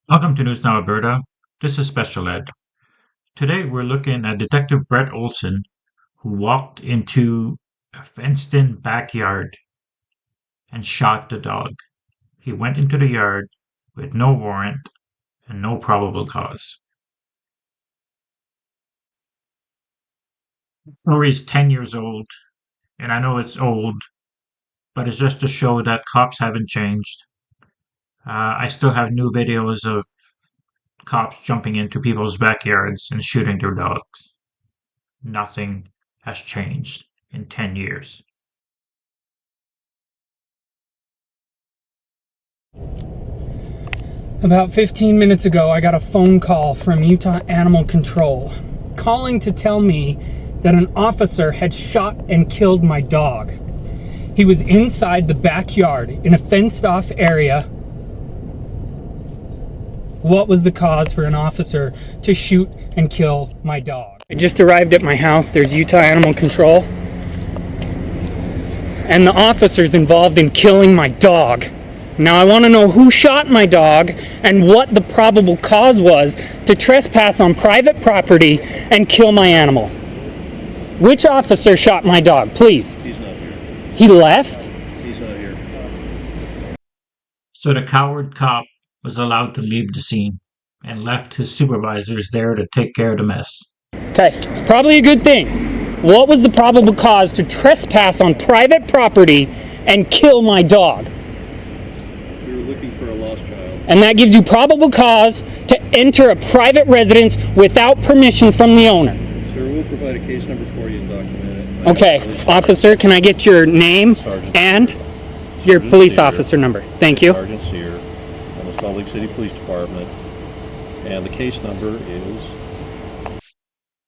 Welcome to News Now Alberta. This is Special Ed. Today we're looking at Detective Brett Olsen, who walked into a fenced-in backyard and shot the dog. He went into the yard with no warrant and no probable cause. The story is 10 years old, and I know it's old, but it's just to show that cops haven't changed. I still have new videos of cops jumping into people's backyards and shooting their dogs. Nothing has changed in 10 years. About 15 minutes ago, I got a phone call from Utah Animal Control calling to tell me that an officer had shot and killed my dog. He was inside the backyard in a fenced-off area. What was the cause for an officer to shoot and kill my dog? I just arrived at my house. There's Utah Animal Control. And the officers involved in killing my dog. Now I want to know who shot my dog and what the probable cause was to trespass on private property and kill my animal. Which officer shot my dog, please? He's not here. He left? He's not here. So the coward cop was allowed to leave the scene and left his supervisors there to take care of the mess. Okay, it's probably a good thing. What was the probable cause to trespass on private property and kill my dog? We were looking for a lost child. And that gives you probable cause to enter a private residence without permission from the owner. Sir, we'll provide a case number for you and document it. Okay, officer, can I get your name and your police officer number? Thank you. Sergeant Sear, from the Salt Lake City Police Department, and the case number is...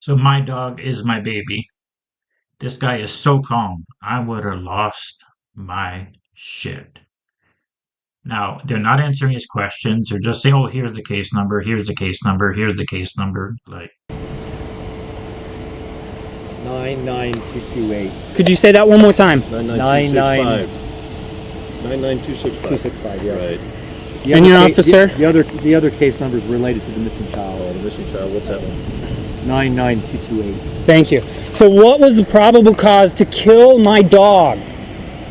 So my dog is my baby. This guy is so calm, I would have lost my shit. Now, they're not answering his questions. They're just saying, oh, here's the case number, here's the case number, here's the case number. Like, 99228. Could you say that one more time? 99265. 265, yes. Right. And your officer? The other case number is related to the missing Oh, child. the missing child, what's that one? 99228. Thank you. So what was the probable cause to kill my dog?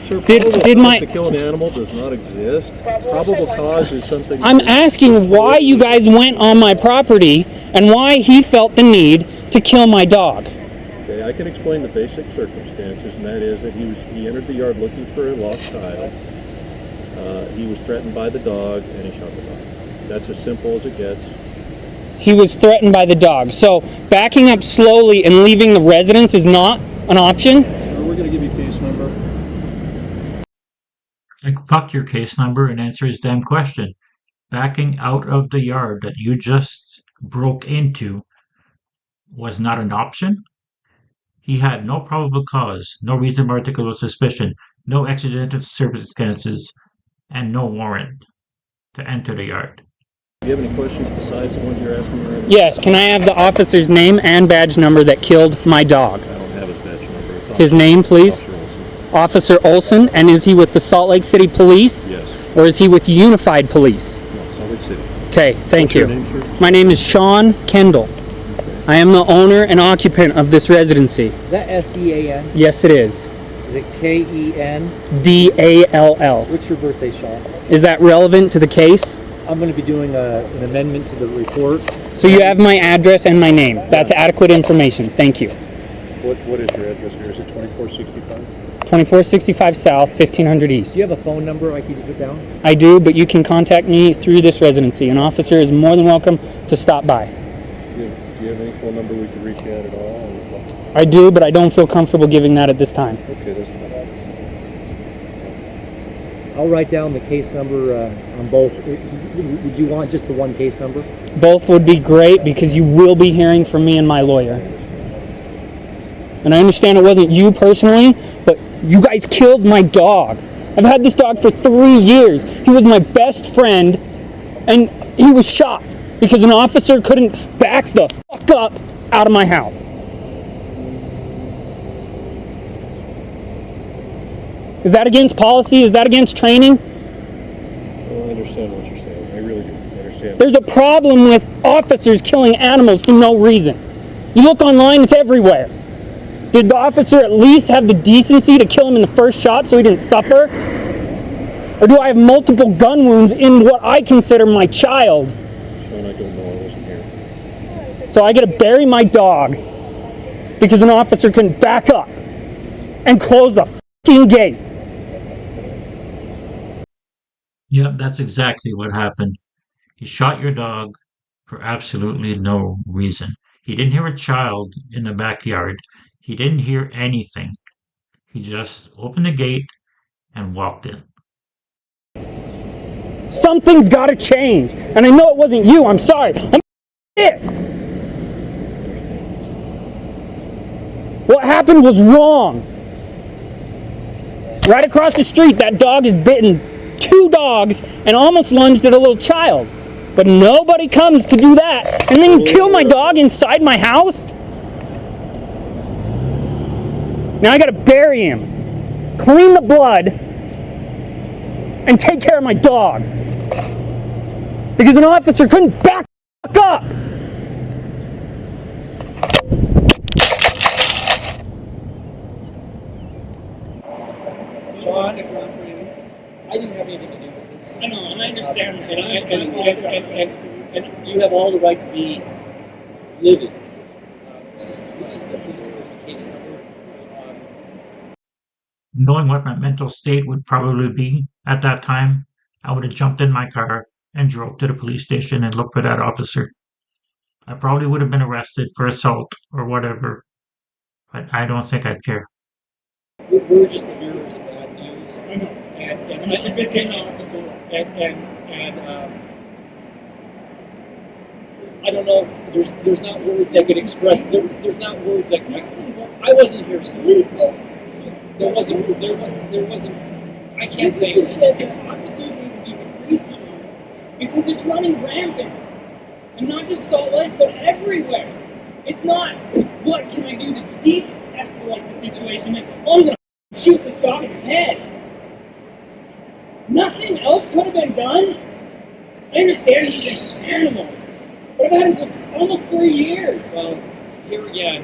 Sir, Did probable my- cause to kill an animal does not exist. Probable cause is something... I'm asking why you guys went on my property and why he felt the need to kill my dog. Okay, I can explain the basic circumstances, and that is that he entered the yard looking for a lost child. He was threatened by the dog, and he shot the dog. That's as simple as it gets. He was threatened by the dog. So backing up slowly and leaving the residence is not an option? Sir, we're going to give you case number. like, fuck your case number and answer his damn question. Backing out of the yard that you just broke into was not an option? He had no probable cause, no reasonable article of suspicion, no exigent circumstances, and no warrant to enter the yard. Do you have any questions besides the ones you're asking right now? Yes, can I have the officer's name and badge number that killed my dog? I don't have his badge number. It's His name, please? Officer Olsen. Officer Olsen, and is he with the Salt Lake City Police? Yes. Or is he with Unified Police? No, Salt Lake City. Okay, thank What's your you. name, sir? My name is Sean Kendall. I am the owner and occupant of this residency. Is that S-E-A-N? Yes, it is. Is it K-E-N? D-A-L-L. What's your birthday, Sean? Is that relevant to the case? I'm going to be doing an amendment to the report. So you have my address and my name. That's adequate information. Thank you. What is your address here? Is it 2465? 2465 South, 1500 East. Do you have a phone number I could put down? I do, but you can contact me through this residency. An officer is more than welcome to stop by. Do you have any phone number we can reach you at all? I do, but I don't feel comfortable giving that at this time. Okay, that's fine. I'll write down the case number on both. Would you want just the one case number? Both would be great because you will be hearing from me and my lawyer. And I understand it wasn't you personally, but you guys killed my dog. I've had this dog for 3 years. He was my best friend, and he was shot because an officer couldn't back the fuck up out of my house. Is that against policy? Is that against training? Well, I understand what you're saying. I really do. I understand understand. There's a problem with officers killing animals for no reason. You look online, it's everywhere. Did the officer at least have the decency to kill him in the first shot so he didn't suffer? Or do I have multiple gun wounds in what I consider my child? Sean, I don't know. I wasn't here. So I gotta bury my dog because an officer couldn't back up and close the f***ing gate. Yep, that's exactly what happened. He shot your dog for absolutely no reason. He didn't hear a child in the backyard. He didn't hear anything. He just opened the gate and walked in. Something's gotta change. And I know it wasn't you. I'm sorry. I'm pissed. What happened was wrong. Right across the street, that dog has bitten 2 dogs and almost lunged at a little child. But nobody comes to do that. And then you kill my dog inside my house? Now I gotta bury him, clean the blood, and take care of my dog. Because an officer couldn't back up. Sean, I didn't have anything to do with this. I know, and I understand. And you have all the right to be livid. This is the police division case number. Knowing what my mental state would probably be at that time, I would have jumped in my car and drove to the police station and looked for that officer. I probably would have been arrested for assault or whatever, but I don't think I'd care. We're just the bearers of bad news. I know. And I should get an officer. I don't know. There's not words that could express. There's not words that I wasn't here, so there wasn't. I can't say. The officers need to be agreed to because it's running rampant, and not just Salt Lake, but everywhere. It's not what can I do to de-escalate the situation. Like, oh, I'm gonna shoot this dog in the head. Nothing else could have been done. I understand he's an animal. But I've had him for almost 3 years. Well, here again,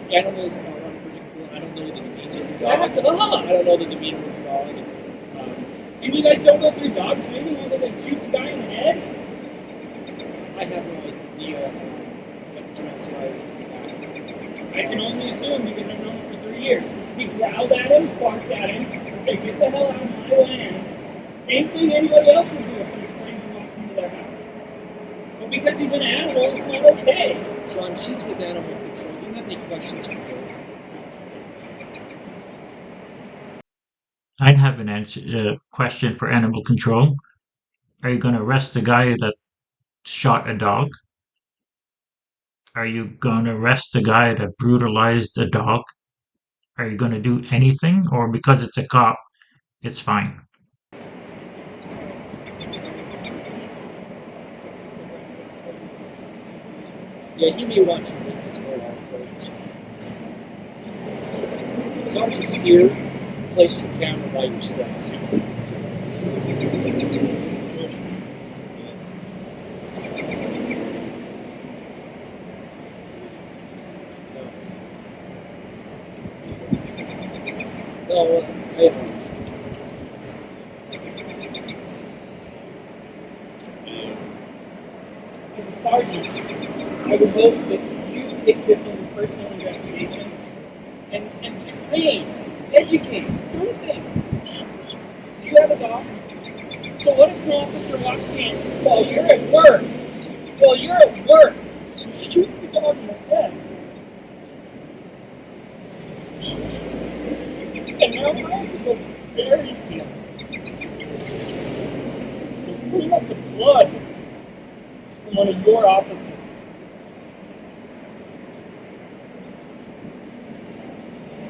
animals are unpredictable. I don't know the demeanor of the dog. I don't know the demeanor of the dog. And you guys don't go through dog training whether they shoot the guy in the head? I have no idea what transpired. I can only assume because I've known him for 3 years. He growled at him, barked at him, said, get the hell out of my land. Same thing anybody else would do if a stranger walked into their house. But because he's an animal, it's not okay. Sean, she's with animal control. Do you have any questions for her? I'd have a question for animal control. Are you going to arrest the guy that shot a dog? Are you going to arrest the guy that brutalized a dog? Are you going to do anything? Or because it's a cop, it's fine? Yeah, he may watch this as well. Sergeant's here. Place your camera by your steps. No, Sergeant, I would hope that you would take this under personal investigation and train, educate, something. Do you have a dog? So what if an officer walks in while you're at work? While you're at work, shoot the dog in the head. And now I have to go bury him. And clean up the blood from one of your officers.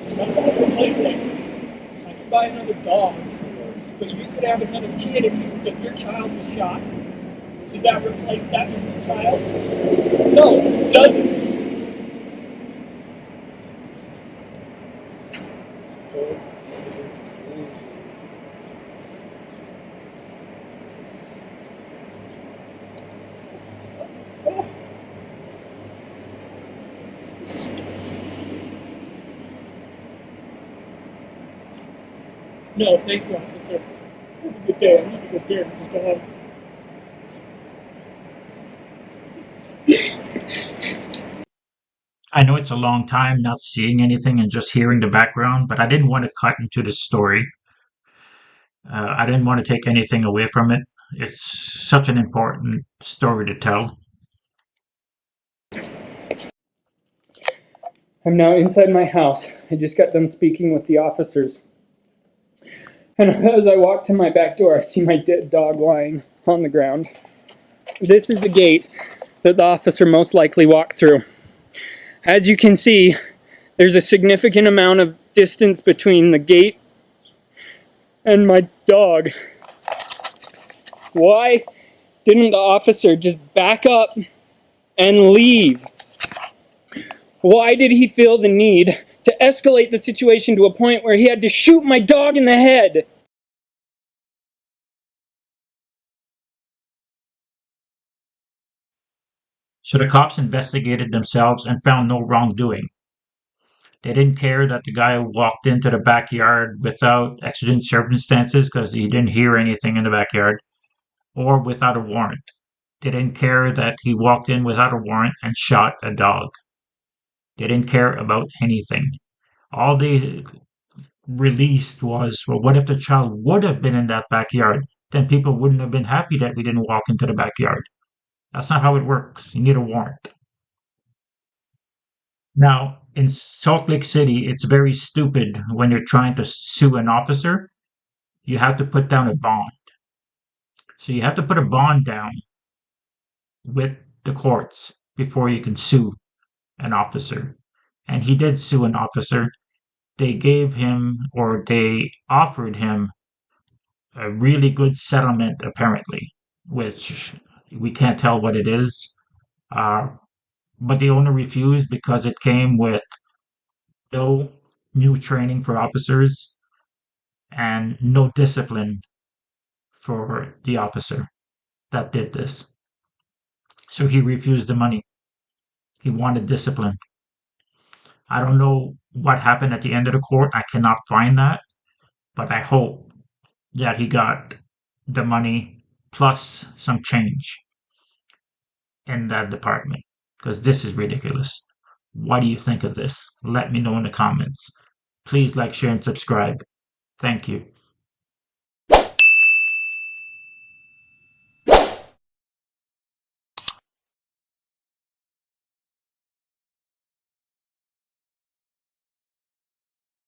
I'm going to replace that. I could buy another dog. But you could have another kid if your child was shot. Did that replace that with your child? No, it doesn't. No, thank you, officer. Have a good day. I'm going to go care of the dog. I know it's a long time not seeing anything and just hearing the background, but I didn't want to cut into the story. I didn't want to take anything away from it. It's such an important story to tell. I'm now inside my house. I just got done speaking with the officers. And as I walk to my back door, I see my dead dog lying on the ground. This is the gate that the officer most likely walked through. As you can see, there's a significant amount of distance between the gate and my dog. Why didn't the officer just back up and leave? Why did he feel the need to escalate the situation to a point where he had to shoot my dog in the head? So the cops investigated themselves and found no wrongdoing. They didn't care that the guy walked into the backyard without exigent circumstances because he didn't hear anything in the backyard or without a warrant. They didn't care that he walked in without a warrant and shot a dog. They didn't care about anything. All they released was, well, what if the child would have been in that backyard? Then people wouldn't have been happy that we didn't walk into the backyard. That's not how it works. You need a warrant. Now, in Salt Lake City, it's very stupid when you're trying to sue an officer. You have to put down a bond. So you have to put a bond down with the courts before you can sue an officer. And he did sue an officer. They gave him, or they offered him, a really good settlement, apparently, which we can't tell what it is. Uh, but the owner refused because it came with no new training for officers and no discipline for the officer that did this. So he refused the money. He wanted discipline. I don't know what happened at the end of the court. I cannot find that, but I hope that he got the money plus some change in that department because this is ridiculous. What do you think of this? Let me know in the comments. Please like, share, and subscribe. Thank you.